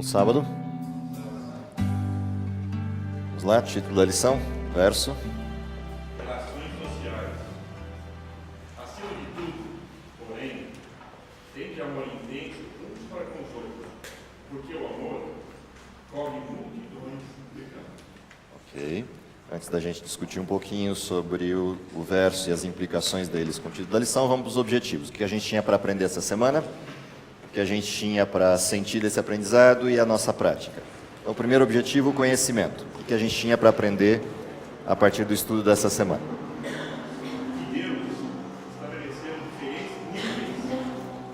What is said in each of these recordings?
sábado. Vamos lá, título da lição, verso. Relações sociais. Acima de tudo, porém, tende amor intenso uns para com os outros, porque o amor cobre multidões de pecados. Ok. Antes da gente discutir um pouquinho sobre o verso e as implicações deles com o título da lição, vamos para os objetivos. O que a gente tinha para aprender essa semana, o que a gente tinha para sentir desse aprendizado e a nossa prática. Então, o primeiro objetivo, o conhecimento. O que a gente tinha para aprender a partir do estudo dessa semana. Que Deus estabeleceu diferentes níveis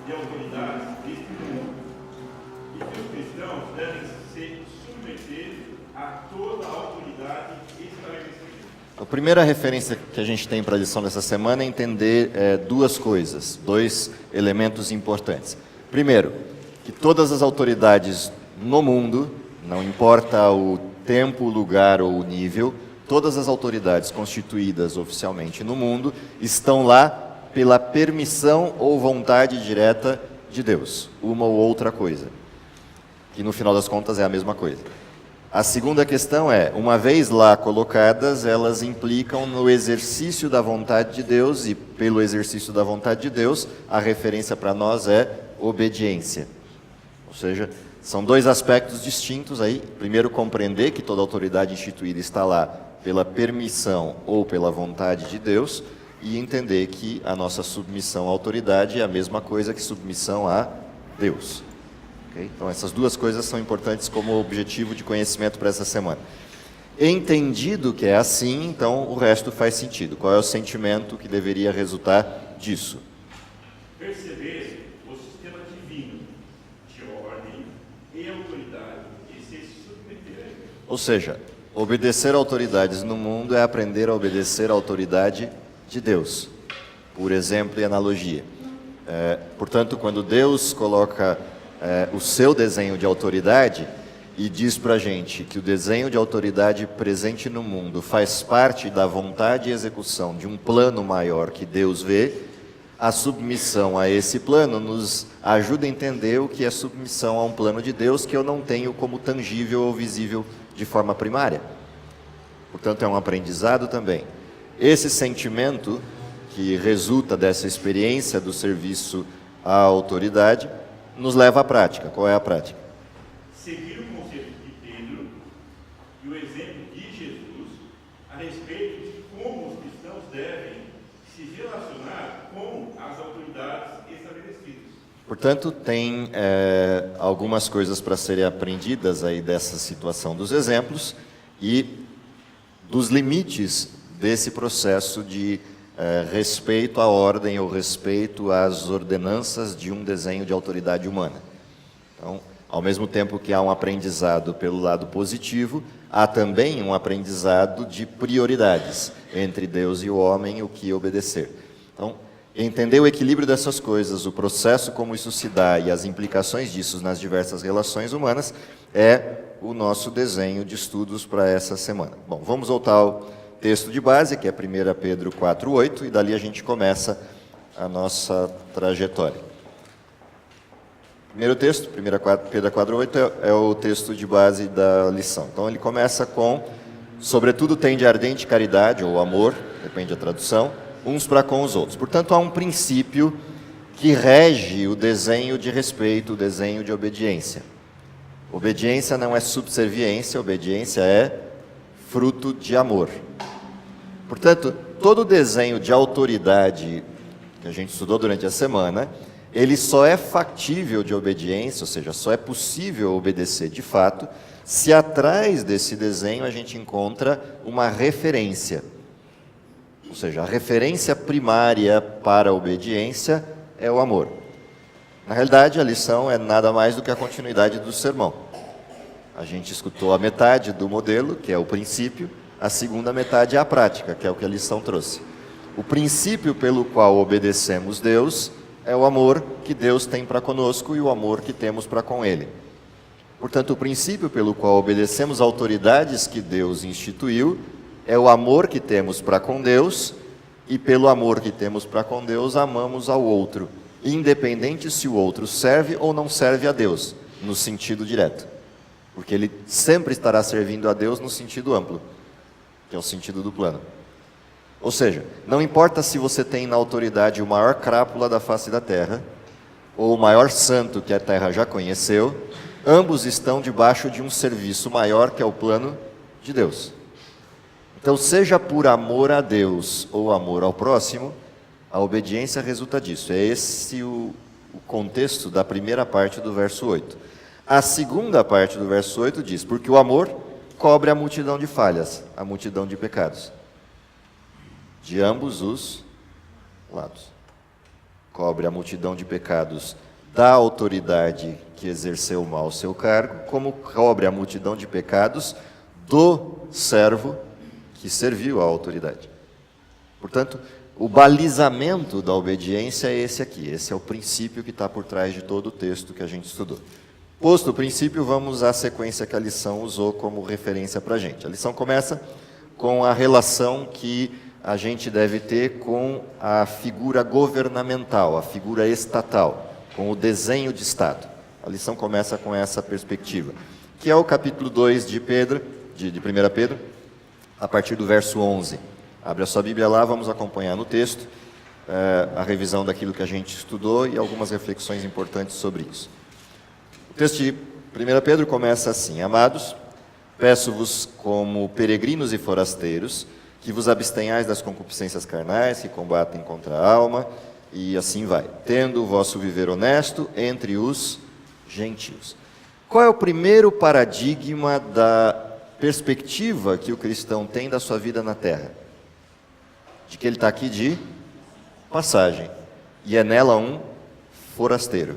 de autoridade neste mundo, e que os cristãos devem se submeter a toda a autoridade estabelecida. A primeira referência que a gente tem para a lição dessa semana é entender duas coisas, dois elementos importantes. Primeiro, que todas as autoridades no mundo, não importa o tempo, o lugar ou o nível, todas as autoridades constituídas oficialmente no mundo estão lá pela permissão ou vontade direta de Deus, uma ou outra coisa, que no final das contas é a mesma coisa. A segunda questão é, uma vez lá colocadas, elas implicam no exercício da vontade de Deus, e pelo exercício da vontade de Deus, a referência para nós é obediência. Ou seja, são dois aspectos distintos aí. Primeiro, compreender que toda autoridade instituída está lá pela permissão ou pela vontade de Deus, e entender que a nossa submissão à autoridade é a mesma coisa que submissão a Deus. Okay? Então, essas duas coisas são importantes como objetivo de conhecimento para essa semana. Entendido que é assim, então o resto faz sentido. Qual é o sentimento que deveria resultar disso? Perceber o sistema divino de ordem e autoridade e se submeter a ele. Ou seja, obedecer autoridades no mundo é aprender a obedecer à autoridade de Deus, por exemplo e analogia. Portanto, quando Deus coloca o seu desenho de autoridade e diz para a gente que o desenho de autoridade presente no mundo faz parte da vontade e execução de um plano maior que Deus vê, a submissão a esse plano nos ajuda a entender o que é submissão a um plano de Deus que eu não tenho como tangível ou visível de forma primária. Portanto, é um aprendizado também. Esse sentimento que resulta dessa experiência do serviço à autoridade nos leva à prática. Qual é a prática? Seguir o conselho de Pedro e o exemplo de Jesus a respeito de como os cristãos devem se relacionar com as autoridades estabelecidas. Portanto, tem algumas coisas para serem aprendidas aí dessa situação dos exemplos e dos limites desse processo de respeito à ordem ou respeito às ordenanças de um desenho de autoridade humana. Então, ao mesmo tempo que há um aprendizado pelo lado positivo, há também um aprendizado de prioridades entre Deus e o homem, o que obedecer. Então, entender o equilíbrio dessas coisas, o processo como isso se dá e as implicações disso nas diversas relações humanas é o nosso desenho de estudos para essa semana. Bom, vamos voltar ao texto de base, que é 1 Pedro 4:8, e dali a gente começa a nossa trajetória. Primeiro texto, 1 Pedro 4:8, é o texto de base da lição. Então ele começa com: sobretudo tende ardente caridade, ou amor, depende da tradução, uns para com os outros. Portanto, há um princípio que rege o desenho de respeito, o desenho de obediência. Obediência não é subserviência, obediência é fruto de amor. Portanto, todo desenho de autoridade que a gente estudou durante a semana, ele só é factível de obediência, ou seja, só é possível obedecer de fato, se atrás desse desenho a gente encontra uma referência. Ou seja, a referência primária para a obediência é o amor. Na realidade, a lição é nada mais do que a continuidade do sermão. A gente escutou a metade do modelo, que é o princípio, a segunda metade é a prática, que é o que a lição trouxe. O princípio pelo qual obedecemos Deus é o amor que Deus tem para conosco e o amor que temos para com Ele. Portanto, o princípio pelo qual obedecemos autoridades que Deus instituiu é o amor que temos para com Deus, e pelo amor que temos para com Deus, amamos ao outro, independente se o outro serve ou não serve a Deus, no sentido direto. porque ele sempre estará servindo a Deus no sentido amplo, que é o sentido do plano. Ou seja, não importa se você tem na autoridade o maior crápula da face da terra, ou o maior santo que a terra já conheceu, ambos estão debaixo de um serviço maior, que é o plano de Deus. Então, seja por amor a Deus ou amor ao próximo, a obediência resulta disso. É esse o contexto da primeira parte do verso 8. A segunda parte do verso 8 diz: porque o amor cobre a multidão de falhas, a multidão de pecados, de ambos os lados. Cobre a multidão de pecados da autoridade que exerceu mal o seu cargo, como cobre a multidão de pecados do servo que serviu à autoridade. Portanto, o balizamento da obediência é esse aqui. Esse é o princípio que está por trás de todo o texto que a gente estudou. Posto o princípio, vamos à sequência que a lição usou como referência para a gente. A lição começa com a relação que a gente deve ter com a figura governamental, a figura estatal, com o desenho de Estado. A lição começa com essa perspectiva, que é o capítulo 2 de 1 Pedro, a partir do verso 11. Abre a sua Bíblia lá, vamos acompanhar no texto a revisão daquilo que a gente estudou e algumas reflexões importantes sobre isso. O texto de 1 Pedro começa assim: amados, peço-vos como peregrinos e forasteiros, que vos abstenhais das concupiscências carnais que combatem contra a alma, e assim vai, tendo o vosso viver honesto entre os gentios. Qual é o primeiro paradigma da perspectiva que o cristão tem da sua vida na terra? De que ele está aqui de passagem, e é nela um forasteiro.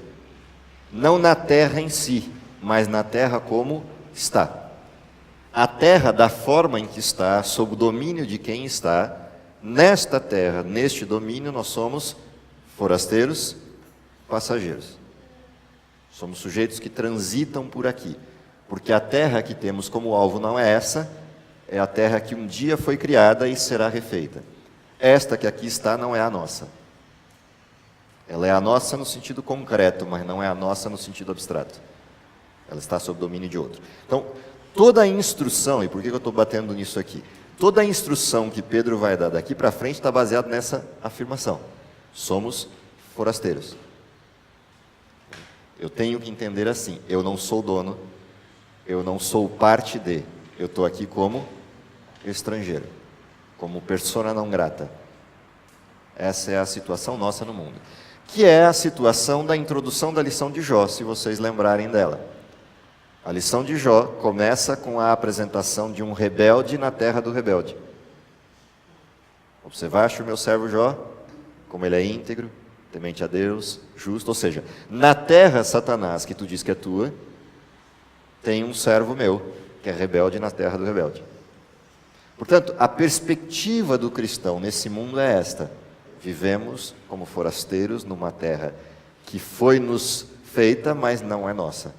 Não na terra em si, mas na terra como está. A terra, da forma em que está, sob o domínio de quem está, nesta terra, neste domínio, nós somos forasteiros, passageiros. Somos sujeitos que transitam por aqui, porque a terra que temos como alvo não é essa, é a terra que um dia foi criada e será refeita. Esta que aqui está não é a nossa. Ela é a nossa no sentido concreto, mas não é a nossa no sentido abstrato. Ela está sob domínio de outro. Então, toda a instrução, e por que eu estou batendo nisso aqui? Toda a instrução que Pedro vai dar daqui para frente está baseada nessa afirmação. Somos forasteiros. Eu tenho que entender assim: eu não sou dono, eu não sou parte de, eu estou aqui como estrangeiro, como persona não grata. Essa é a situação nossa no mundo, que é a situação da introdução da lição de Jó, se vocês lembrarem dela. A lição de Jó começa com a apresentação de um rebelde na terra do rebelde. Observaste o meu servo Jó, como ele é íntegro, temente a Deus, justo. Ou seja, na terra, Satanás, que tu diz que é tua, tem um servo meu, que é rebelde na terra do rebelde. Portanto, a perspectiva do cristão nesse mundo é esta: vivemos como forasteiros numa terra que foi nos feita, mas não é nossa.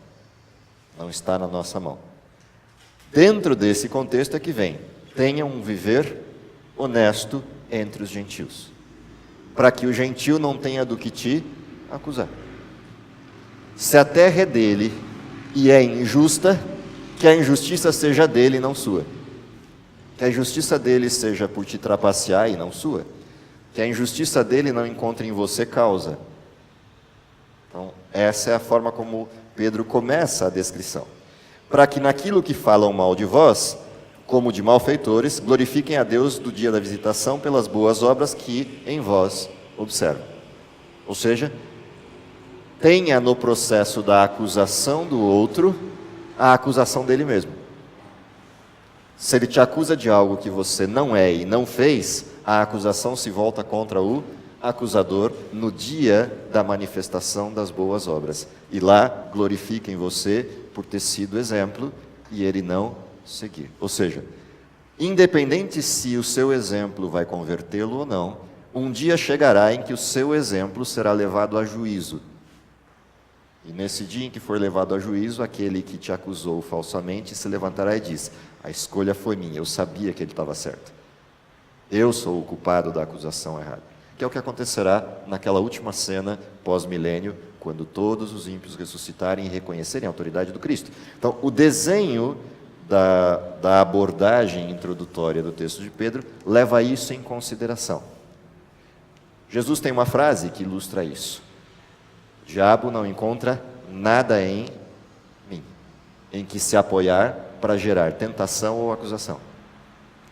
Não está na nossa mão. Dentro desse contexto é que vem: tenha um viver honesto entre os gentios, para que o gentio não tenha do que te acusar. Se a terra é dele e é injusta, que a injustiça seja dele e não sua. Que a injustiça dele seja por te trapacear e não sua. Que a injustiça dele não encontre em você causa. Então, essa é a forma como Pedro começa a descrição. Para que naquilo que falam mal de vós, como de malfeitores, glorifiquem a Deus do dia da visitação pelas boas obras que em vós observam. Ou seja, tenha no processo da acusação do outro a acusação dele mesmo. Se ele te acusa de algo que você não é e não fez, a acusação se volta contra o acusador no dia da manifestação das boas obras. E lá glorifiquem você por ter sido exemplo e ele não seguir. Ou seja, independente se o seu exemplo vai convertê-lo ou não, um dia chegará em que o seu exemplo será levado a juízo. E nesse dia em que for levado a juízo, aquele que te acusou falsamente se levantará e diz: a escolha foi minha, eu sabia que ele estava certo. Eu sou o culpado da acusação errada. que é o que acontecerá naquela última cena pós-milênio, quando todos os ímpios ressuscitarem e reconhecerem a autoridade do Cristo. Então, o desenho da abordagem introdutória do texto de Pedro leva isso em consideração. Jesus tem uma frase que ilustra isso: o diabo não encontra nada em mim, em que se apoiar para gerar tentação ou acusação.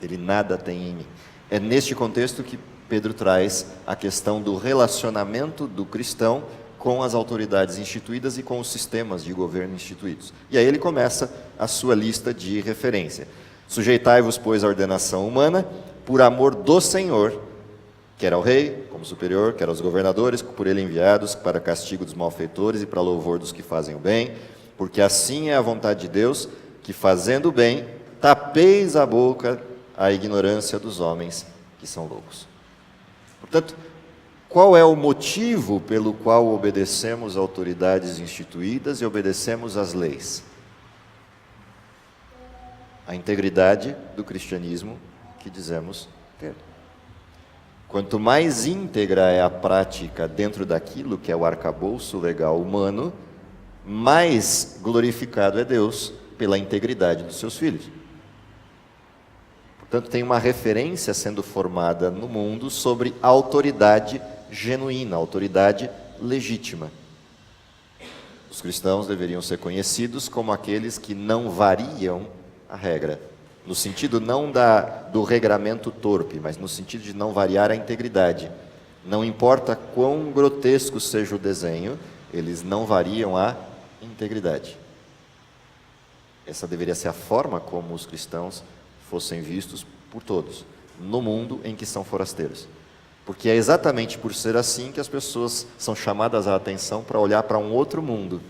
Ele nada tem em mim. É neste contexto que Pedro traz a questão do relacionamento do cristão com as autoridades instituídas e com os sistemas de governo instituídos. E aí ele começa a sua lista de referência. Sujeitai-vos, pois, à ordenação humana, por amor do Senhor, quer ao rei, como superior, quer aos governadores, por ele enviados, para castigo dos malfeitores e para louvor dos que fazem o bem, porque assim é a vontade de Deus, que fazendo o bem, tapeis a boca à ignorância dos homens que são loucos. Portanto, qual é o motivo pelo qual obedecemos autoridades instituídas e obedecemos às leis? A integridade do cristianismo que dizemos ter. Quanto mais íntegra é a prática dentro daquilo que é o arcabouço legal humano, mais glorificado é Deus pela integridade dos seus filhos. Portanto, tem uma referência sendo formada no mundo sobre a autoridade genuína, autoridade legítima. Os cristãos deveriam ser conhecidos como aqueles que não variam a regra, no sentido não do regramento torpe, mas no sentido de não variar a integridade. Não importa quão grotesco seja o desenho, eles não variam a integridade. Essa deveria ser a forma como os cristãos fossem vistos por todos, no mundo em que são forasteiros. Porque é exatamente por ser assim que as pessoas são chamadas a atenção para olhar para um outro mundo.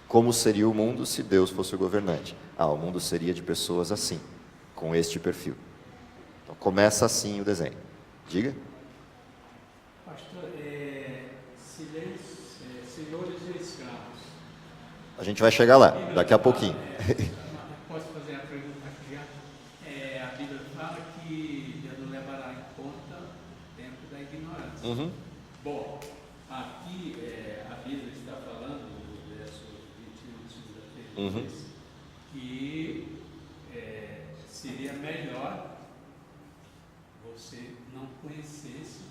Como seria o mundo se Deus fosse o governante? O mundo seria de pessoas assim, com este perfil. Então começa assim o desenho. Diga. Pastor, senhores e escravos. A gente vai chegar lá, daqui a pouquinho. Posso fazer a pergunta aqui? A Bíblia fala que Deus não levará em conta o tempo da ignorância. Uhum. Bom, aqui a Bíblia está falando, no verso 21, segunda-feira, que seria melhor você não conhecesse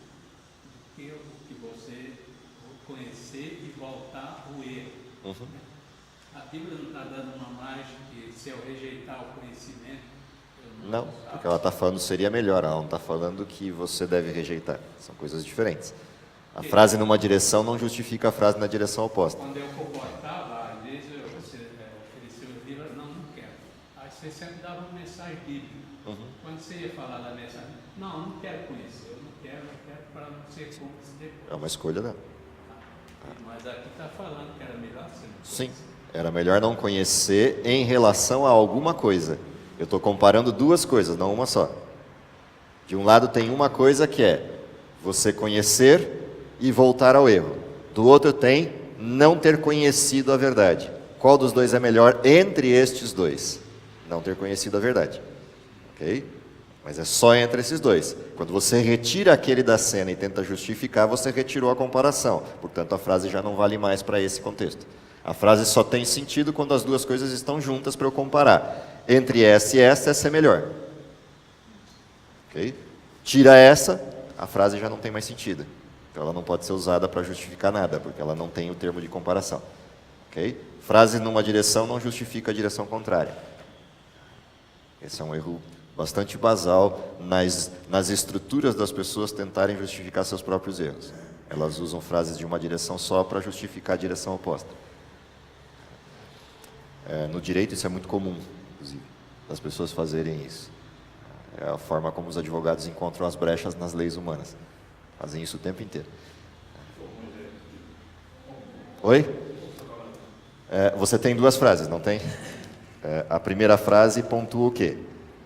do que o que você conhecer e voltar ao erro. Uhum. A Bíblia não está dando uma margem que se eu rejeitar o conhecimento, eu Não, porque ela está falando seria melhor, ela não está falando que você deve rejeitar. São coisas diferentes. A frase numa direção não justifica a frase na direção oposta. Quando eu comportava, às vezes você ofereceu o livro, não quero. Aí você sempre dava uma mensagem bíblica. Quando você ia falar da mensagem, não quero conhecer, eu não quero para não ser cúmplice depois. É uma escolha dela. Mas aqui está falando que era melhor você não Sim, era melhor não conhecer em relação a alguma coisa. Eu estou comparando duas coisas, não uma só. De um lado tem uma coisa que é você conhecer e voltar ao erro. Do outro tem não ter conhecido a verdade. Qual dos dois é melhor entre estes dois? Não ter conhecido a verdade. Ok? Mas é só entre esses dois. Quando você retira aquele da cena e tenta justificar, você retirou a comparação. Portanto, a frase já não vale mais para esse contexto. A frase só tem sentido quando as duas coisas estão juntas para eu comparar. Entre essa e essa é melhor. Ok? Tira essa, a frase já não tem mais sentido. Então ela não pode ser usada para justificar nada, porque ela não tem o termo de comparação. Ok? Frase numa direção não justifica a direção contrária. Esse é um erro bastante basal nas estruturas das pessoas tentarem justificar seus próprios erros. Elas usam frases de uma direção só para justificar a direção oposta. No direito isso é muito comum, inclusive, das pessoas fazerem isso. É a forma como os advogados encontram as brechas nas leis humanas. Fazem isso o tempo inteiro. Oi? Você tem duas frases, não tem? A primeira frase pontua o quê?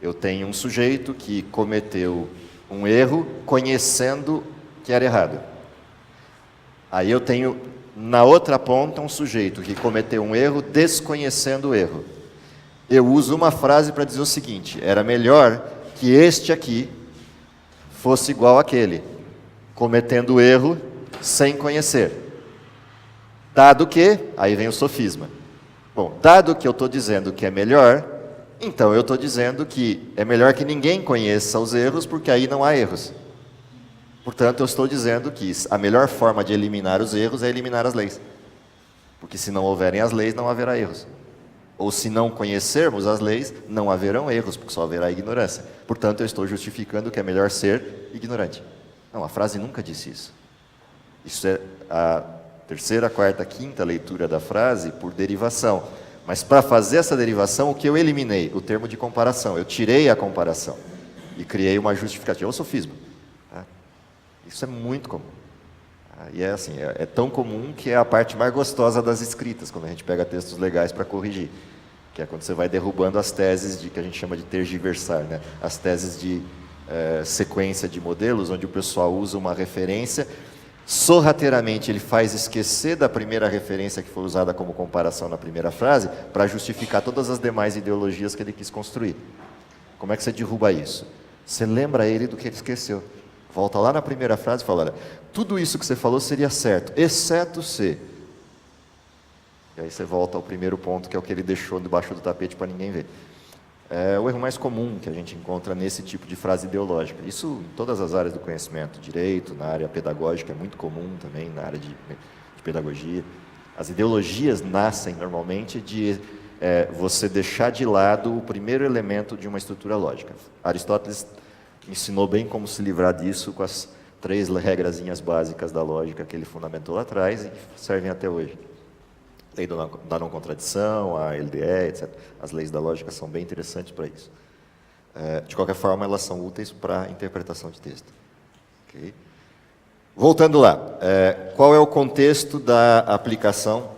Eu tenho um sujeito que cometeu um erro conhecendo que era errado. Aí eu tenho, na outra ponta, um sujeito que cometeu um erro desconhecendo o erro. Eu uso uma frase para dizer o seguinte: era melhor que este aqui fosse igual àquele. cometendo erro sem conhecer. Dado que, aí vem o sofisma. Bom, dado que eu estou dizendo que é melhor, então eu estou dizendo que é melhor que ninguém conheça os erros, porque aí não há erros. Portanto, eu estou dizendo que a melhor forma de eliminar os erros é eliminar as leis. Porque se não houverem as leis, não haverá erros. Ou se não conhecermos as leis, não haverão erros, porque só haverá ignorância. Portanto, eu estou justificando que é melhor ser ignorante. Não, a frase nunca disse isso. Isso é a terceira, quarta, quinta leitura da frase por derivação. Mas para fazer essa derivação, o que eu eliminei? O termo de comparação. Eu tirei a comparação e criei uma justificativa. É o sofisma. Tá? Isso é muito comum. E é assim, é tão comum que é a parte mais gostosa das escritas, quando a gente pega textos legais para corrigir. Que é quando você vai derrubando as teses que a gente chama de tergiversar, né? As teses de sequência de modelos, onde o pessoal usa uma referência, sorrateiramente ele faz esquecer da primeira referência que foi usada como comparação na primeira frase, para justificar todas as demais ideologias que ele quis construir. Como é que você derruba isso? Você lembra ele do que ele esqueceu. Volta lá na primeira frase e fala, olha, tudo isso que você falou seria certo, exceto se... E aí você volta ao primeiro ponto, que é o que ele deixou debaixo do tapete para ninguém ver. É o erro mais comum que a gente encontra nesse tipo de frase ideológica. Isso em todas as áreas do conhecimento, direito, na área pedagógica, é muito comum também, na área de pedagogia. As ideologias nascem normalmente de você deixar de lado o primeiro elemento de uma estrutura lógica. Aristóteles ensinou bem como se livrar disso com as 3 regrazinhas básicas da lógica que ele fundamentou lá atrás e que servem até hoje. Lei da não contradição, a LDE, etc. As leis da lógica são bem interessantes para isso. De qualquer forma, elas são úteis para a interpretação de texto. Okay? Voltando lá, qual é o contexto da aplicação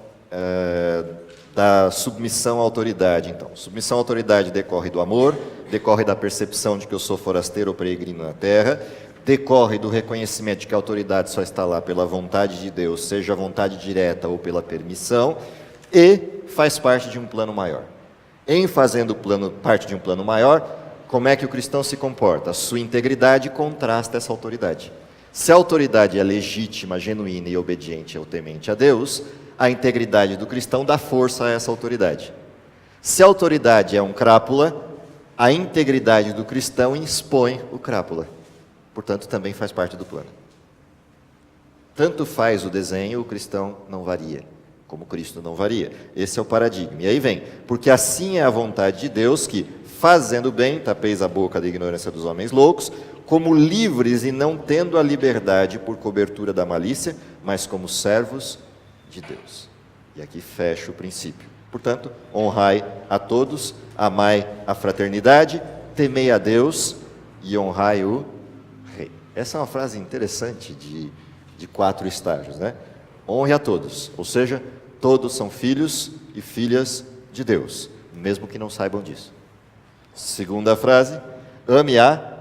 da submissão à autoridade, então? Submissão à autoridade decorre do amor, decorre da percepção de que eu sou forasteiro ou peregrino na terra, decorre do reconhecimento de que a autoridade só está lá pela vontade de Deus, seja a vontade direta ou pela permissão, e faz parte de um plano maior. Em fazendo parte de um plano maior, como é que o cristão se comporta? A sua integridade contrasta essa autoridade. Se a autoridade é legítima, genuína e obediente ou temente a Deus, a integridade do cristão dá força a essa autoridade. Se a autoridade é um crápula, a integridade do cristão expõe o crápula. Portanto, também faz parte do plano. Tanto faz o desenho, o cristão não varia, como Cristo não varia. Esse é o paradigma. E aí vem, porque assim é a vontade de Deus que, fazendo bem, tapeis a boca da ignorância dos homens loucos, como livres e não tendo a liberdade por cobertura da malícia, mas como servos de Deus. E aqui fecha o princípio. Portanto, honrai a todos, amai a fraternidade, temei a Deus e honrai o Rei. Essa é uma frase interessante de 4 estágios, né? Honre a todos, ou seja, todos são filhos e filhas de Deus, mesmo que não saibam disso. Segunda frase, ame a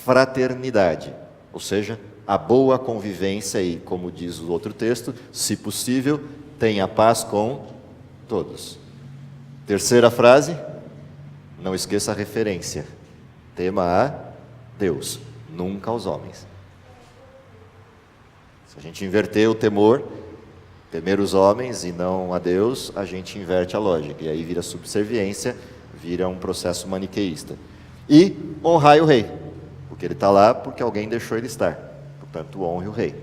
fraternidade, ou seja, a boa convivência e, como diz o outro texto, se possível, tenha paz com todos. Terceira frase, não esqueça a referência, tema a Deus, nunca aos homens. Se a gente inverter o temor, temer os homens e não a Deus, a gente inverte a lógica, e aí vira subserviência, vira um processo maniqueísta. E honrai o rei, porque ele está lá porque alguém deixou ele estar, portanto honre o rei.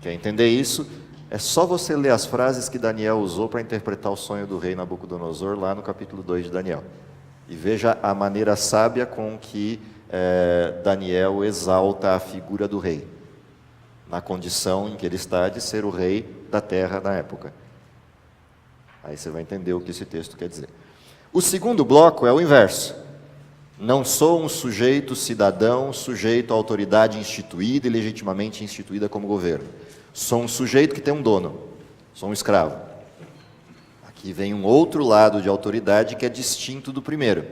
Quer entender isso? É só você ler as frases que Daniel usou para interpretar o sonho do rei Nabucodonosor lá no capítulo 2 de Daniel. E veja a maneira sábia com que Daniel exalta a figura do rei, na condição em que ele está de ser o rei da terra na época. Aí você vai entender o que esse texto quer dizer. O segundo bloco é o inverso. Não sou um sujeito cidadão, sujeito à autoridade instituída e legitimamente instituída como governo. Sou um sujeito que tem um dono, sou um escravo. Aqui vem um outro lado de autoridade que é distinto do primeiro.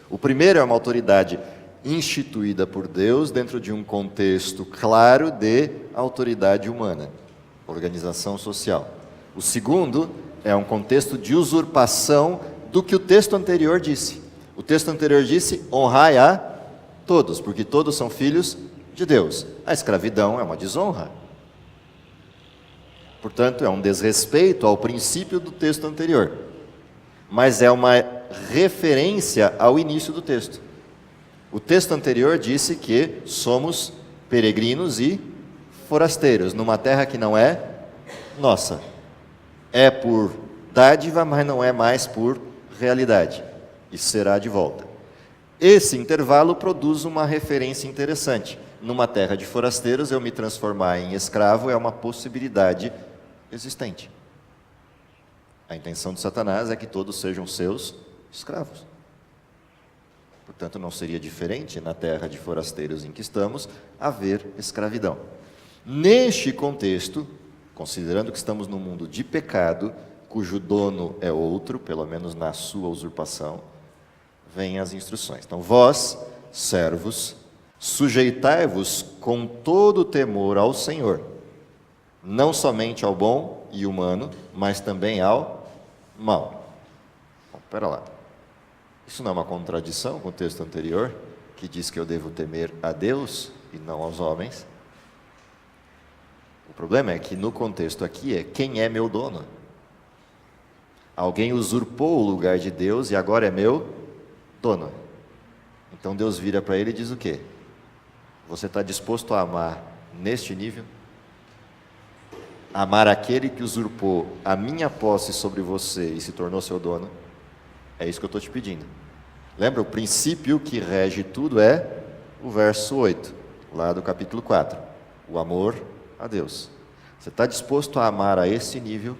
O primeiro é uma autoridade instituída por Deus dentro de um contexto claro de autoridade humana, organização social. O segundo é um contexto de usurpação do que o texto anterior disse. O texto anterior disse, honrai a todos, porque todos são filhos de Deus. A escravidão é uma desonra. Portanto, é um desrespeito ao princípio do texto anterior. Mas é uma referência ao início do texto. O texto anterior disse que somos peregrinos e forasteiros, numa terra que não é nossa. É por dádiva, mas não é mais por realidade. E será de volta. Esse intervalo produz uma referência interessante. Numa terra de forasteiros, eu me transformar em escravo é uma possibilidade existente. A intenção de Satanás é que todos sejam seus escravos. Portanto, não seria diferente na terra de forasteiros em que estamos haver escravidão. Neste contexto, considerando que estamos num mundo de pecado, cujo dono é outro, pelo menos na sua usurpação, vêm as instruções. Então, vós, servos, sujeitai-vos com todo temor ao Senhor, não somente ao bom e humano, mas também ao mal. Bom, espera lá. Isso não é uma contradição com o texto anterior, que diz que eu devo temer a Deus e não aos homens? O problema é que no contexto aqui é quem é meu dono. Alguém usurpou o lugar de Deus e agora é meu dono. Então Deus vira para ele e diz o quê? Você está disposto a amar neste nível? Amar aquele que usurpou a minha posse sobre você e se tornou seu dono? É isso que eu estou te pedindo. Lembra, o princípio que rege tudo é o verso 8, lá do capítulo 4. O amor a Deus. Você está disposto a amar a esse nível,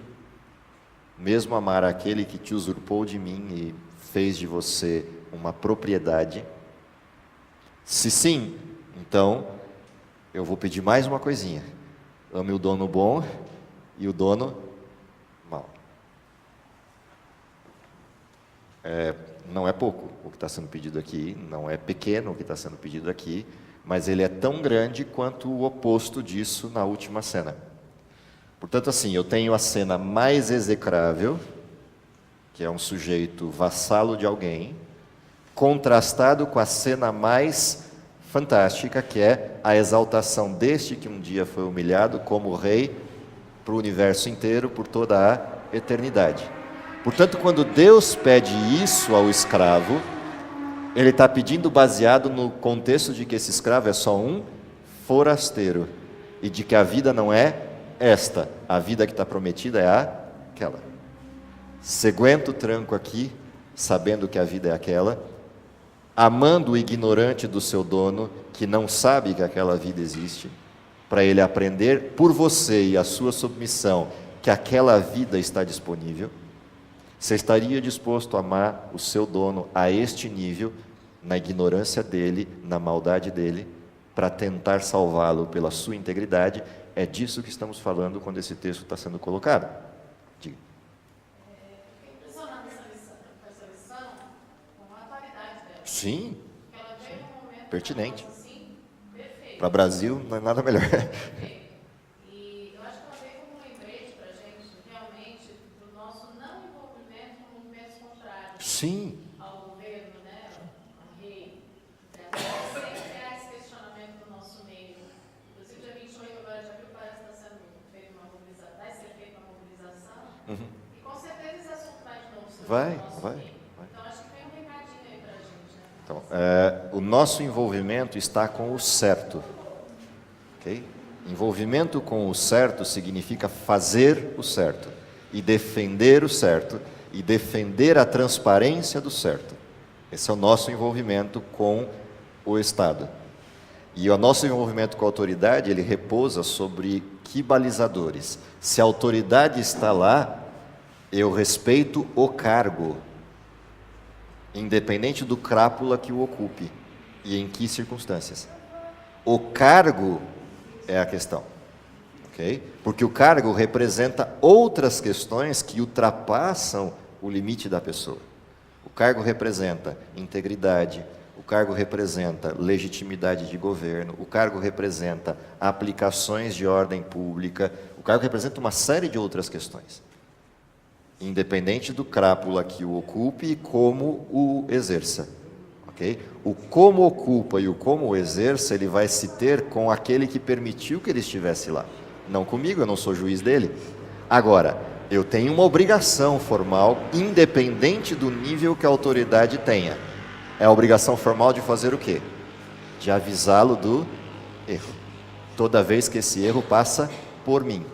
mesmo amar aquele que te usurpou de mim e fez de você uma propriedade? Se sim, então eu vou pedir mais uma coisinha. Ame o dono bom e o dono mau. Não é pouco o que está sendo pedido aqui, não é pequeno o que está sendo pedido aqui, mas ele é tão grande quanto o oposto disso na última cena. Portanto, assim, eu tenho a cena mais execrável, que é um sujeito vassalo de alguém, contrastado com a cena mais fantástica, que é a exaltação deste que um dia foi humilhado como rei para o universo inteiro, por toda a eternidade. Portanto, quando Deus pede isso ao escravo, Ele está pedindo baseado no contexto de que esse escravo é só um forasteiro e de que a vida não é esta, a vida que está prometida é aquela. Você aguenta o tranco aqui, sabendo que a vida é aquela, amando o ignorante do seu dono, que não sabe que aquela vida existe, para ele aprender por você e a sua submissão que aquela vida está disponível. Você estaria disposto a amar o seu dono a este nível, na ignorância dele, na maldade dele, para tentar salvá-lo pela sua integridade? É disso que estamos falando quando esse texto está sendo colocado. Diga. Fiquei impressionada com essa lição, com a atualidade dela. Sim. Porque ela veio num momento Pertinente. assim, perfeito. Para o Brasil não é nada melhor. Perfeito. E eu acho que ela veio como um lembrete para a gente, realmente, do nosso não envolvimento com movimentos contrários Sim. ao governo, né, ao rei. Sempre há esse questionamento no nosso meio. Inclusive, dia 28 agora de abril parece que está sendo feita uma mobilização, vai ser feita uma mobilização. E com certeza esse assunto vai de novo sobre Vai, o nosso vai, meio. vai. Então, acho que tem um recadinho aí para a gente, né? Então, o nosso envolvimento está com o certo. Ok? Envolvimento com o certo significa fazer o certo e defender o certo e defender a transparência do certo. Esse é o nosso envolvimento com o Estado. E o nosso envolvimento com a autoridade, ele repousa sobre que balizadores? Se a autoridade está lá, eu respeito o cargo, independente do crápula que o ocupe e em que circunstâncias. O cargo é a questão, ok? Porque o cargo representa outras questões que ultrapassam o limite da pessoa. O cargo representa integridade, o cargo representa legitimidade de governo, o cargo representa aplicações de ordem pública, o cargo representa uma série de outras questões, independente do crápula que o ocupe e como o exerça. Okay? O como ocupa e o como exerça, ele vai se ter com aquele que permitiu que ele estivesse lá. Não comigo, eu não sou juiz dele. Agora, eu tenho uma obrigação formal, independente do nível que a autoridade tenha. É a obrigação formal de fazer o quê? De avisá-lo do erro. Toda vez que esse erro passa por mim.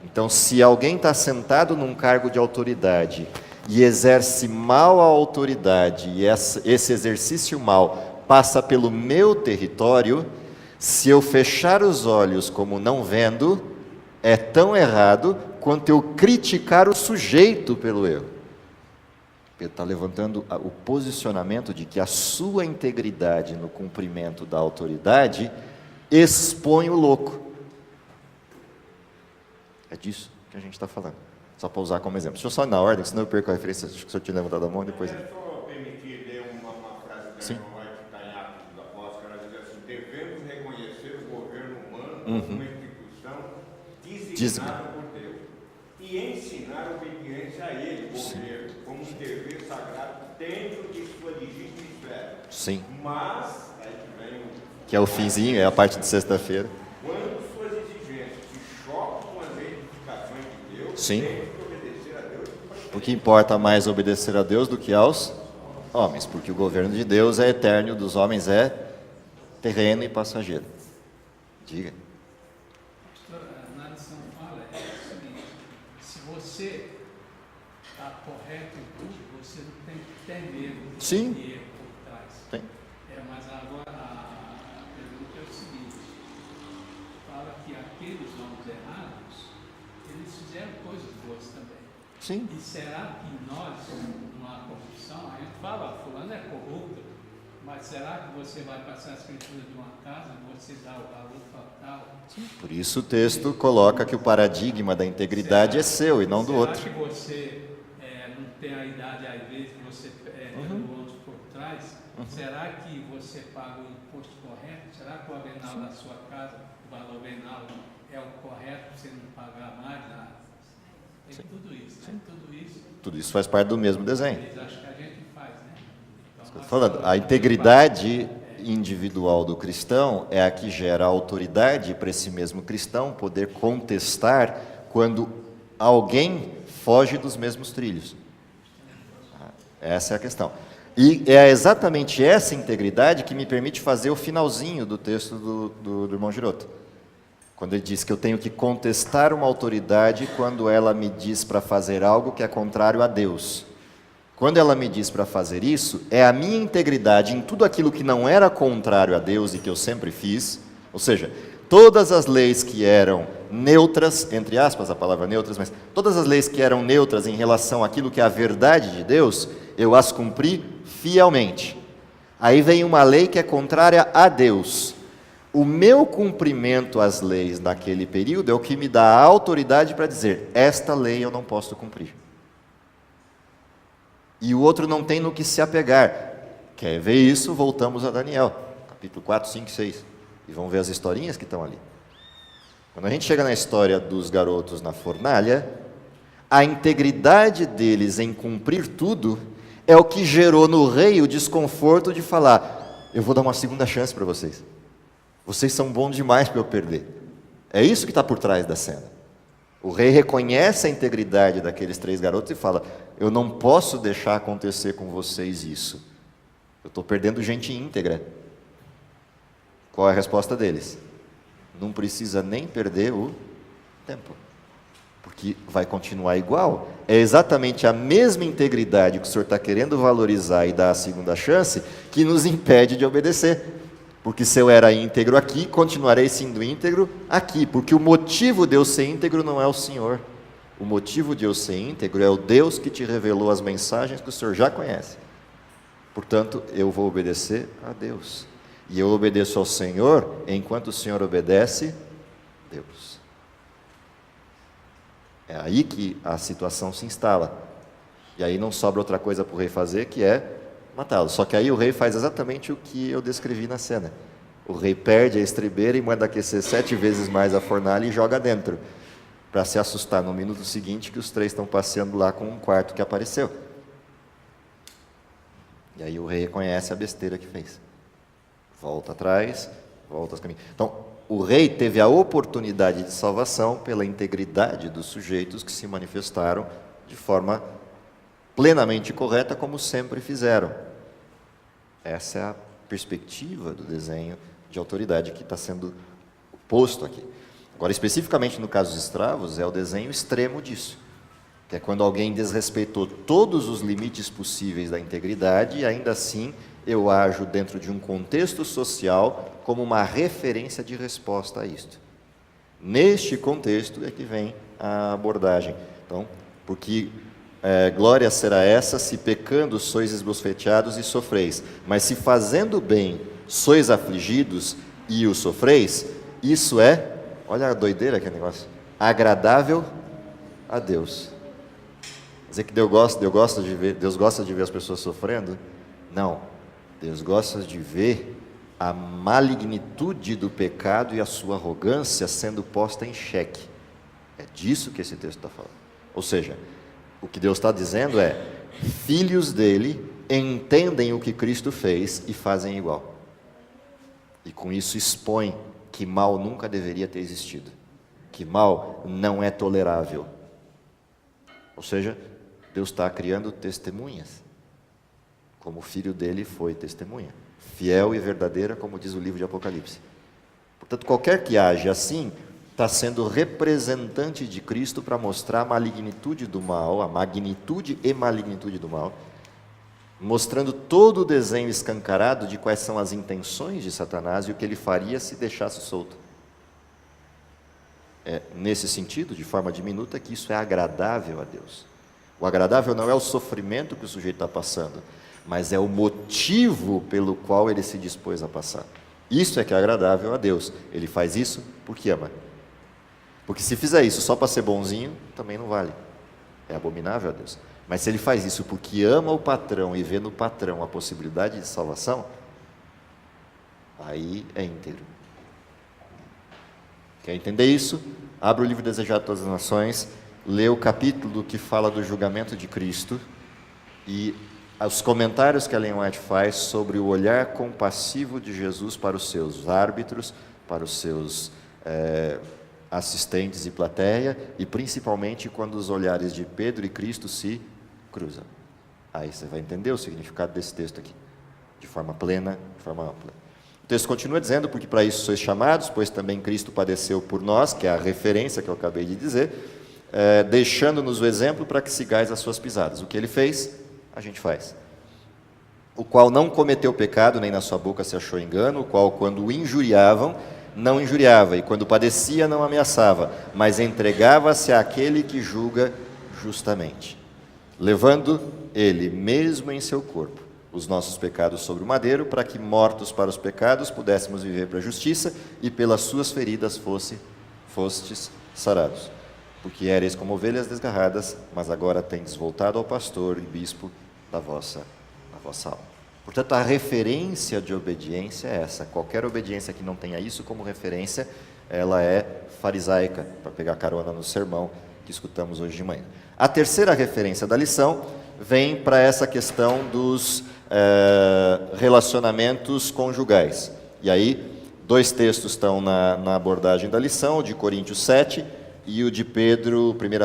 Então, se alguém está sentado num cargo de autoridade e exerce mal a autoridade, e esse exercício mal passa pelo meu território, se eu fechar os olhos como não vendo, é tão errado quanto eu criticar o sujeito pelo erro. Pedro está levantando o posicionamento de que a sua integridade no cumprimento da autoridade expõe o louco. É disso que a gente está falando. Só para usar como exemplo. Deixa eu só ir na ordem, senão eu perco a referência. Acho que se eu te levantado a mão, depois... É só permitir ler uma frase que não vai ficar em Atos dos Apóstolos, que ela diz assim: devemos reconhecer o governo humano como uma instituição designada por Deus e ensinar a obediência a ele, o governo, como um dever sagrado dentro de sua legítima esfera. Sim. Mas, aí que vem o... Que é o finzinho, é a parte de sexta-feira. Quando suas exigências se chocam com as edificações de Deus, Sim. tem que obedecer a Deus. Porque importa mais obedecer a Deus do que aos homens, porque o governo de Deus é eterno, o dos homens é terreno e passageiro. Diga. Na lição fala é o seguinte: se você está correto em tudo, você não tem que ter medo de Sim. ter erro por trás. Tem. Mas agora a pergunta é o seguinte: fala que aqueles homens errados, eles fizeram coisas boas também. Sim. E será que nós, numa corrupção, a gente fala, fulano é corrupto, mas será que você vai passar a escritura de uma casa, você dá o valor total? Por isso o texto coloca que o paradigma da integridade é seu e não do outro. Será que você não tem a idade, às vezes, que você tem o outro por trás? Será que você paga o imposto correto? Será que o avenal da sua casa, o valor venal, é o correto para você não pagar mais nada? Tem tudo isso, né? Tudo isso faz parte do mesmo desenho. Eles acham que a gente faz, né? Então, Estou falando, a integridade individual do cristão é a que gera autoridade para esse mesmo cristão poder contestar quando alguém foge dos mesmos trilhos. Essa é a questão. E é exatamente essa integridade que me permite fazer o finalzinho do texto do irmão Giroto. Quando ele diz que eu tenho que contestar uma autoridade quando ela me diz para fazer algo que é contrário a Deus. Quando ela me diz para fazer isso, é a minha integridade em tudo aquilo que não era contrário a Deus e que eu sempre fiz. Ou seja, todas as leis que eram neutras, entre aspas a palavra neutras, mas todas as leis que eram neutras em relação àquilo que é a verdade de Deus, eu as cumpri fielmente. Aí vem uma lei que é contrária a Deus. O meu cumprimento às leis naquele período é o que me dá a autoridade para dizer: esta lei eu não posso cumprir. E o outro não tem no que se apegar. Quer ver isso? Voltamos a Daniel, capítulo 4, 5 e 6. E vamos ver as historinhas que estão ali. Quando a gente chega na história dos garotos na fornalha, a integridade deles em cumprir tudo é o que gerou no rei o desconforto de falar: eu vou dar uma segunda chance para vocês. Vocês são bons demais para eu perder. É isso que está por trás da cena. O rei reconhece a integridade daqueles 3 garotos e fala: eu não posso deixar acontecer com vocês isso. Eu estou perdendo gente íntegra. Qual é a resposta deles? Não precisa nem perder o tempo, porque vai continuar igual. É exatamente a mesma integridade que o Senhor está querendo valorizar e dar a segunda chance que nos impede de obedecer. Porque se eu era íntegro aqui, continuarei sendo íntegro aqui. Porque o motivo de eu ser íntegro não é o Senhor. O motivo de eu ser íntegro é o Deus que te revelou as mensagens que o Senhor já conhece. Portanto, eu vou obedecer a Deus. E eu obedeço ao Senhor enquanto o Senhor obedece a Deus. É aí que a situação se instala. E aí não sobra outra coisa para o rei fazer, que é matá-lo. Só que aí o rei faz exatamente o que eu descrevi na cena. O rei perde a estribeira e manda aquecer 7 vezes mais a fornalha e joga dentro, para se assustar no minuto seguinte que os 3 estão passeando lá com um quarto que apareceu. E aí o rei reconhece a besteira que fez. Volta atrás, volta aos caminhos. Então, o rei teve a oportunidade de salvação pela integridade dos sujeitos que se manifestaram de forma plenamente correta, como sempre fizeram. Essa é a perspectiva do desenho de autoridade que está sendo posto aqui. Agora, especificamente no caso dos escravos, é o desenho extremo disso, que é quando alguém desrespeitou todos os limites possíveis da integridade e ainda assim eu ajo dentro de um contexto social como uma referência de resposta a isto. Neste contexto é que vem a abordagem. Então, porque glória será essa se pecando sois esbofeteados e sofreis, mas se fazendo bem sois afligidos e o sofreis, isso é, olha a doideira que é negócio, agradável a Deus. Dizer que Deus gosta de ver as pessoas sofrendo? Não. Deus gosta de ver a malignitude do pecado e a sua arrogância sendo posta em xeque. É disso que esse texto está falando. Ou seja, o que Deus está dizendo é: filhos dele entendem o que Cristo fez e fazem igual. E com isso expõe que mal nunca deveria ter existido. Que mal não é tolerável. Ou seja, Deus está criando testemunhas, como o filho dele foi testemunha, fiel e verdadeira, como diz o livro de Apocalipse. Portanto, qualquer que age assim, está sendo representante de Cristo para mostrar a malignitude do mal, a magnitude e malignitude do mal, mostrando todo o desenho escancarado de quais são as intenções de Satanás e o que ele faria se deixasse solto. É nesse sentido, de forma diminuta, que isso é agradável a Deus. O agradável não é o sofrimento que o sujeito está passando, mas é o motivo pelo qual ele se dispôs a passar. Isso é que é agradável a Deus. Ele faz isso porque ama. Porque se fizer isso só para ser bonzinho, também não vale. É abominável a Deus. Mas se ele faz isso porque ama o patrão e vê no patrão a possibilidade de salvação, aí é íntegro. Quer entender isso? Abre o livro Desejado de Todas as Nações, lê o capítulo que fala do julgamento de Cristo e os comentários que a Ellen White faz sobre o olhar compassivo de Jesus para os seus árbitros, para os seus assistentes e plateia, e principalmente quando os olhares de Pedro e Cristo se cruzam. Aí você vai entender o significado desse texto aqui, de forma plena, de forma ampla. O texto continua dizendo: porque para isso sois chamados, pois também Cristo padeceu por nós, que é a referência que eu acabei de dizer, deixando-nos o exemplo para que sigais as suas pisadas. O que ele fez, a gente faz. O qual não cometeu pecado, nem na sua boca se achou engano, o qual, quando o injuriavam, não injuriava, e quando padecia, não ameaçava, mas entregava-se àquele que julga justamente, levando ele mesmo em seu corpo os nossos pecados sobre o madeiro, para que, mortos para os pecados, pudéssemos viver para a justiça, e pelas suas feridas fostes sarados. Porque éreis como ovelhas desgarradas, mas agora tendes voltado ao pastor e bispo da vossa alma. Portanto, a referência de obediência é essa. Qualquer obediência que não tenha isso como referência, ela é farisaica, para pegar carona no sermão que escutamos hoje de manhã. A terceira referência da lição vem para essa questão dos relacionamentos conjugais. E aí, dois textos estão na abordagem da lição, o de Coríntios 7 e o de 1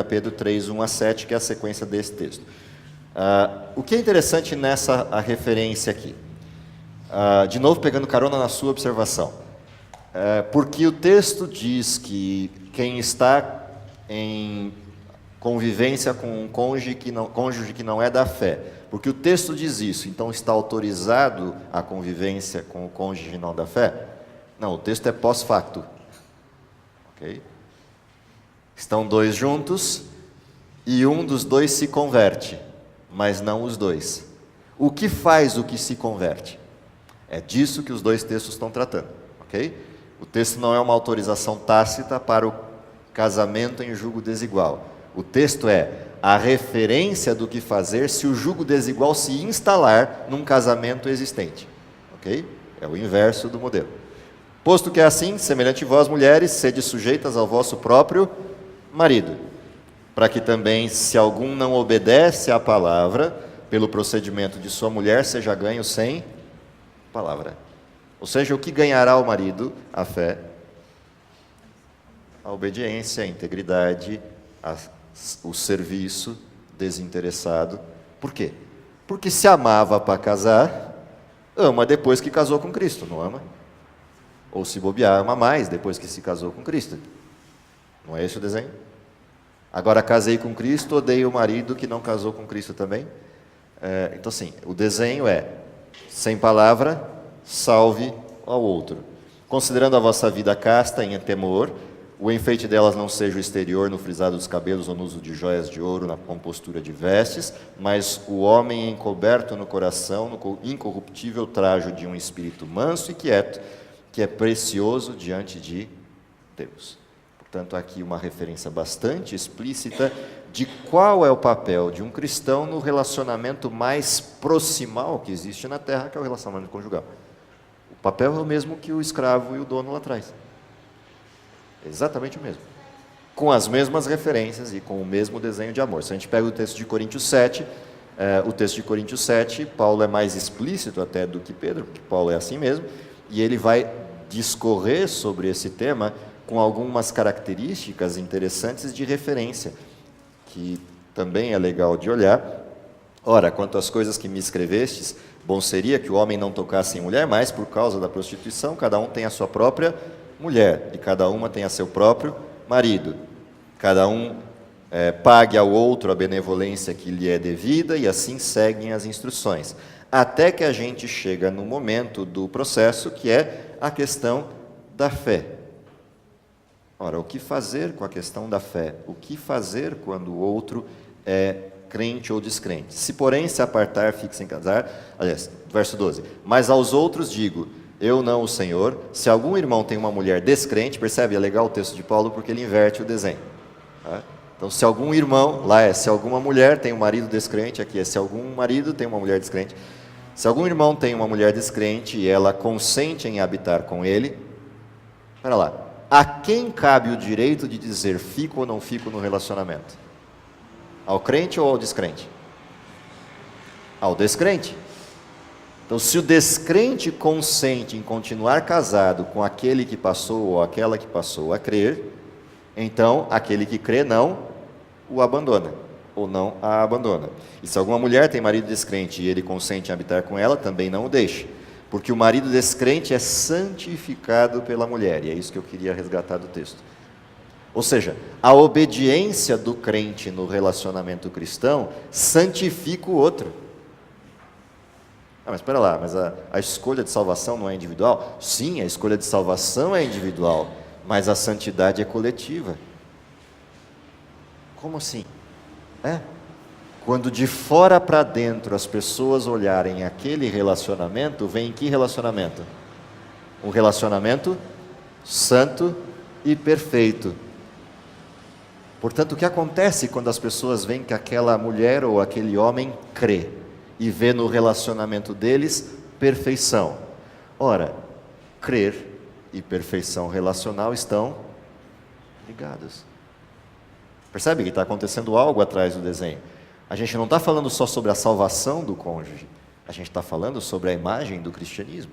Pedro 3, 1 a 7, que é a sequência desse texto. O que é interessante nessa referência aqui? De novo, pegando carona na sua observação. Porque o texto diz que quem está em convivência com um cônjuge que não é da fé, porque o texto diz isso, então está autorizado a convivência com o cônjuge não da fé? Não, o texto é pós-facto. Ok? Estão dois juntos e um dos dois se converte, mas não os dois. O que faz o que se converte? É disso que os dois textos estão tratando. Ok? O texto não é uma autorização tácita para o casamento em julgo desigual. O texto é a referência do que fazer se o julgo desigual se instalar num casamento existente. Ok? É o inverso do modelo. Posto que é assim, semelhante vós, mulheres, sede sujeitas ao vosso próprio marido, para que também, se algum não obedece à palavra, pelo procedimento de sua mulher, seja ganho sem palavra. Ou seja, o que ganhará o marido? A fé, a obediência, a integridade, o serviço desinteressado. Por quê? Porque se amava para casar, ama depois que casou com Cristo, não ama? Ou se bobear, ama mais depois que se casou com Cristo. Não é esse o desenho? Agora, casei com Cristo, odeio o marido que não casou com Cristo também. Então, assim, o desenho é, sem palavra, salve ao outro. Considerando a vossa vida casta em temor, o enfeite delas não seja o exterior, no frisado dos cabelos ou no uso de joias de ouro, na compostura de vestes, mas o homem encoberto no coração, no incorruptível trajo de um espírito manso e quieto, que é precioso diante de Deus. Portanto, aqui uma referência bastante explícita de qual é o papel de um cristão no relacionamento mais proximal que existe na Terra, que é o relacionamento conjugal. O papel é o mesmo que o escravo e o dono lá atrás. Exatamente o mesmo. Com as mesmas referências e com o mesmo desenho de amor. Se a gente pega o texto de Coríntios 7, Paulo é mais explícito até do que Pedro, porque Paulo é assim mesmo, e ele vai discorrer sobre esse tema com algumas características interessantes de referência, que também é legal de olhar. Ora, quanto às coisas que me escrevestes, bom seria que o homem não tocasse em mulher, mas por causa da prostituição, cada um tem a sua própria mulher, e cada uma tem a seu próprio marido. Cada um pague ao outro a benevolência que lhe é devida, e assim seguem as instruções. Até que a gente chega no momento do processo, que é a questão da fé. Ora, o que fazer com a questão da fé? O que fazer quando o outro é crente ou descrente? Se, porém, se apartar, fique sem casar. Aliás, verso 12. Mas aos outros digo, eu não o Senhor. Se algum irmão tem uma mulher descrente, percebe? É legal o texto de Paulo porque ele inverte o desenho. Tá? Então, se algum irmão, lá se alguma mulher tem um marido descrente, aqui se algum marido tem uma mulher descrente. Se algum irmão tem uma mulher descrente e ela consente em habitar com ele, espera lá. A quem cabe o direito de dizer fico ou não fico no relacionamento? Ao crente ou ao descrente? Ao descrente. Então, se o descrente consente em continuar casado com aquele que passou ou aquela que passou a crer, então aquele que crê não o abandona, ou não a abandona. E se alguma mulher tem marido descrente e ele consente em habitar com ela, também não o deixe. Porque o marido descrente é santificado pela mulher, e é isso que eu queria resgatar do texto. Ou seja, a obediência do crente no relacionamento cristão santifica o outro. Mas espera lá, mas a escolha de salvação não é individual? Sim, a escolha de salvação é individual, mas a santidade é coletiva. Como assim? Quando de fora para dentro as pessoas olharem aquele relacionamento, vem que relacionamento? Um relacionamento santo e perfeito. Portanto, o que acontece quando as pessoas veem que aquela mulher ou aquele homem crê e vê no relacionamento deles perfeição? Ora, crer e perfeição relacional estão ligados. Percebe que está acontecendo algo atrás do desenho? A gente não está falando só sobre a salvação do cônjuge, a gente está falando sobre a imagem do cristianismo,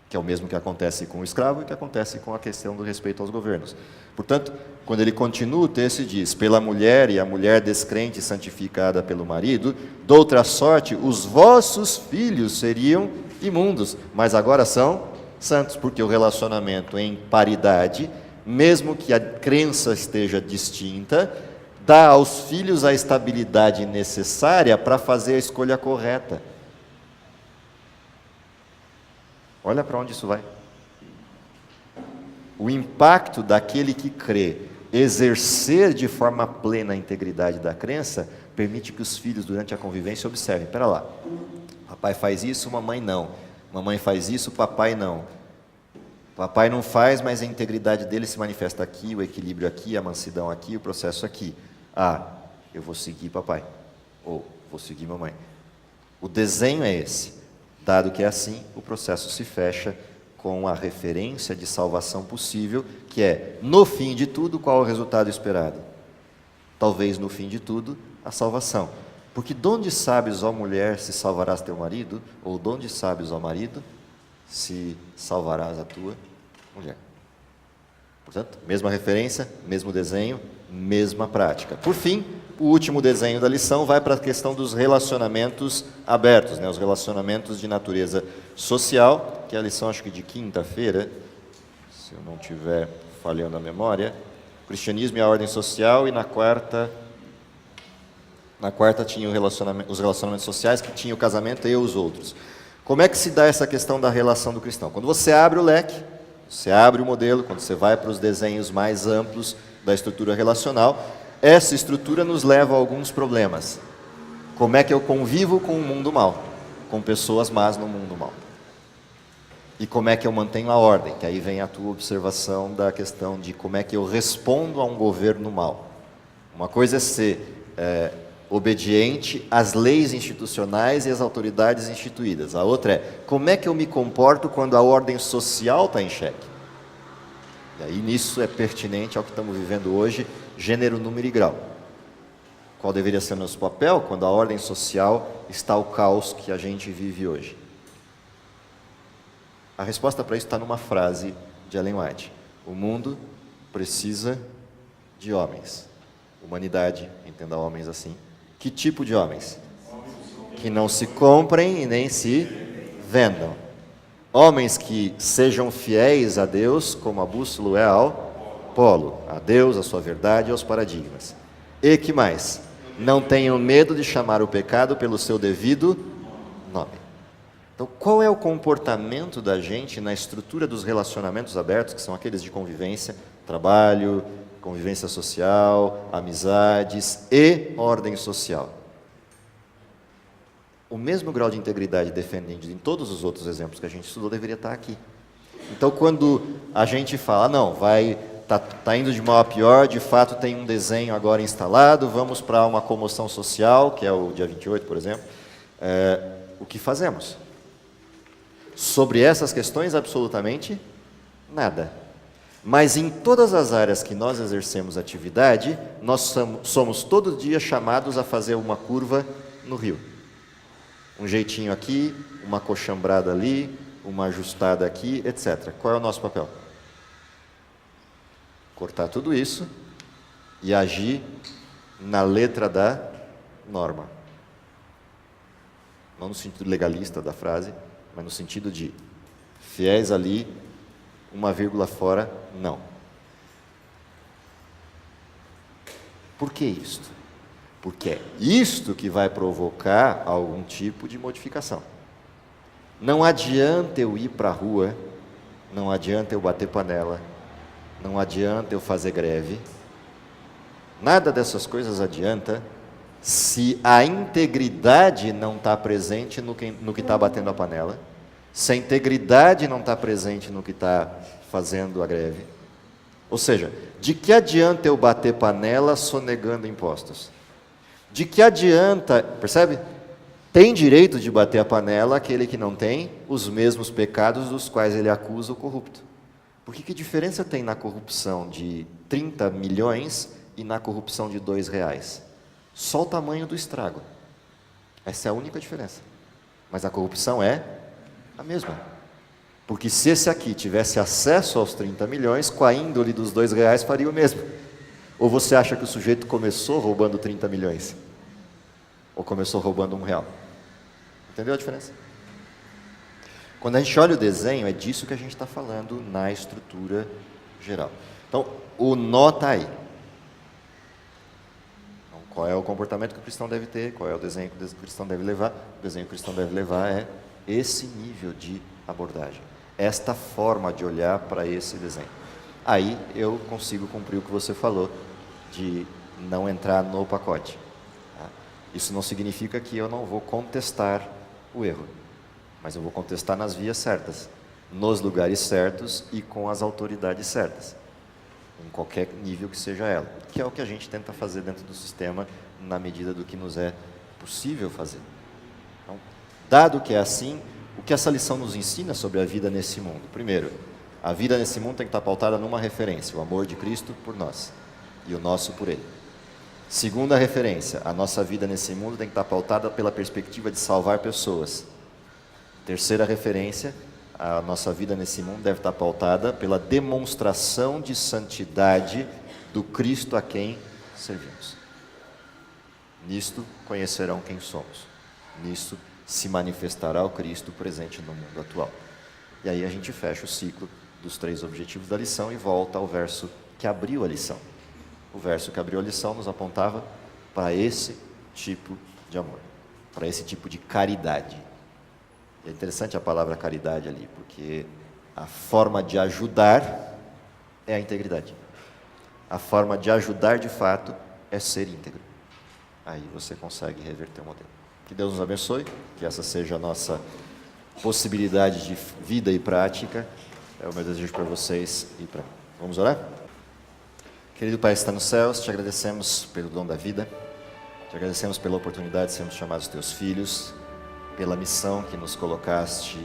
que é o mesmo que acontece com o escravo e que acontece com a questão do respeito aos governos. Portanto, quando ele continua o texto e diz, pela mulher e a mulher descrente santificada pelo marido, doutra sorte, os vossos filhos seriam imundos, mas agora são santos, porque o relacionamento em paridade, mesmo que a crença esteja distinta, dá aos filhos a estabilidade necessária para fazer a escolha correta. Olha para onde isso vai. O impacto daquele que crê exercer de forma plena a integridade da crença permite que os filhos, durante a convivência, observem. Espera lá, papai faz isso, mamãe não. Mamãe faz isso, papai não. Papai não faz, mas a integridade dele se manifesta aqui, o equilíbrio aqui, a mansidão aqui, o processo aqui. Eu vou seguir papai, ou vou seguir mamãe. O desenho é esse. Dado que é assim, o processo se fecha com a referência de salvação possível, que é, no fim de tudo, qual é o resultado esperado? Talvez, no fim de tudo, a salvação. Porque donde sabes, ó mulher, se salvarás teu marido? Ou donde sabes, ó marido, se salvarás a tua mulher? Portanto, mesma referência, mesmo desenho, mesma prática. Por fim, o último desenho da lição vai para a questão dos relacionamentos abertos, os relacionamentos de natureza social, que é a lição, acho que de quinta-feira, se eu não estiver falhando a memória, cristianismo e a ordem social, e na quarta tinha os relacionamentos sociais, que tinha o casamento e os outros. Como é que se dá essa questão da relação do cristão? Quando você abre o leque, você abre o modelo, quando você vai para os desenhos mais amplos da estrutura relacional, essa estrutura nos leva a alguns problemas. Como é que eu convivo com o mundo mal? Com pessoas más no mundo mal. E como é que eu mantenho a ordem? Que aí vem a tua observação da questão de como é que eu respondo a um governo mal. Uma coisa é ser obediente às leis institucionais e às autoridades instituídas. A outra é, como é que eu me comporto quando a ordem social está em xeque? E aí nisso é pertinente ao que estamos vivendo hoje, gênero, número e grau. Qual deveria ser o nosso papel quando a ordem social está o caos que a gente vive hoje? A resposta para isso está numa frase de Ellen White. O mundo precisa de homens. Humanidade, entenda homens assim. Que tipo de homens? Que não se comprem e nem se vendam. Homens que sejam fiéis a Deus, como a bússola é ao polo, a Deus, a sua verdade e aos paradigmas. E que mais? Não tenham medo de chamar o pecado pelo seu devido nome. Então, qual é o comportamento da gente na estrutura dos relacionamentos abertos, que são aqueles de convivência, trabalho, convivência social, amizades e ordem social? O mesmo grau de integridade defendido em todos os outros exemplos que a gente estudou deveria estar aqui. Então, quando a gente fala, não, tá indo de mal a pior, de fato tem um desenho agora instalado, vamos para uma comoção social, que é o dia 28, por exemplo, o que fazemos? Sobre essas questões, absolutamente nada. Mas em todas as áreas que nós exercemos atividade, nós somos todo dia chamados a fazer uma curva no rio. Um jeitinho aqui, uma coxambrada ali, uma ajustada aqui, etc. Qual é o nosso papel? Cortar tudo isso e agir na letra da norma. Não no sentido legalista da frase, mas no sentido de fiéis ali, uma vírgula fora, não. Por que isto? Porque é isto que vai provocar algum tipo de modificação. Não adianta eu ir para a rua, não adianta eu bater panela, não adianta eu fazer greve. Nada dessas coisas adianta se a integridade não está presente no que está batendo a panela, se a integridade não está presente no que está fazendo a greve. Ou seja, de que adianta eu bater panela sonegando impostos? De que adianta, percebe? Tem direito de bater a panela aquele que não tem os mesmos pecados dos quais ele acusa o corrupto. Porque que diferença tem na corrupção de 30 milhões e na corrupção de R$2? Só o tamanho do estrago. Essa é a única diferença. Mas a corrupção é a mesma. Porque se esse aqui tivesse acesso aos 30 milhões, com a índole dos R$2 faria o mesmo. Ou você acha que o sujeito começou roubando 30 milhões? Ou começou roubando R$1? Entendeu a diferença? Quando a gente olha o desenho, é disso que a gente está falando na estrutura geral. Então, o nó está aí. Então, qual é o comportamento que o cristão deve ter? Qual é o desenho que o cristão deve levar? O desenho que o cristão deve levar é esse nível de abordagem. Esta forma de olhar para esse desenho. Aí eu consigo cumprir o que você falou, de não entrar no pacote. Isso não significa que eu não vou contestar o erro, mas eu vou contestar nas vias certas, nos lugares certos e com as autoridades certas, em qualquer nível que seja ela, que é o que a gente tenta fazer dentro do sistema, na medida do que nos é possível fazer. Então, dado que é assim, o que essa lição nos ensina sobre a vida nesse mundo? Primeiro, a vida nesse mundo tem que estar pautada numa referência, o amor de Cristo por nós e o nosso por Ele. Segunda referência, a nossa vida nesse mundo tem que estar pautada pela perspectiva de salvar pessoas. Terceira referência, a nossa vida nesse mundo deve estar pautada pela demonstração de santidade do Cristo a quem servimos. Nisto conhecerão quem somos. Nisto se manifestará o Cristo presente no mundo atual. E aí a gente fecha o ciclo dos 3 objetivos da lição e volta ao verso que abriu a lição. O verso que abriu a lição nos apontava para esse tipo de amor, para esse tipo de caridade. E é interessante a palavra caridade ali, porque a forma de ajudar é a integridade. A forma de ajudar de fato é ser íntegro. Aí você consegue reverter o modelo. Que Deus nos abençoe, que essa seja a nossa possibilidade de vida e prática. É o meu desejo para vocês e para mim. Vamos orar? Querido Pai que está nos céus, te agradecemos pelo dom da vida, te agradecemos pela oportunidade de sermos chamados teus filhos, pela missão que nos colocaste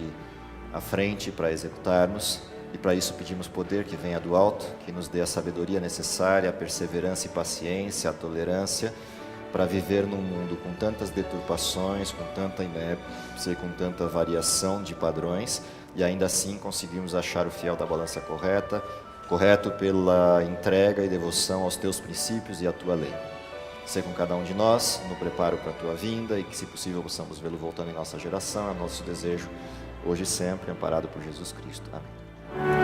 à frente para executarmos, e para isso pedimos poder que venha do alto, que nos dê a sabedoria necessária, a perseverança e paciência, a tolerância, para viver num mundo com tantas deturpações, com tanta inépcia e com tanta variação de padrões, e ainda assim conseguimos achar o fiel da balança correto pela entrega e devoção aos teus princípios e à tua lei. Ser com cada um de nós, no preparo para a tua vinda, e que, se possível, possamos vê-lo voltando em nossa geração. É nosso desejo, hoje e sempre, amparado por Jesus Cristo. Amém.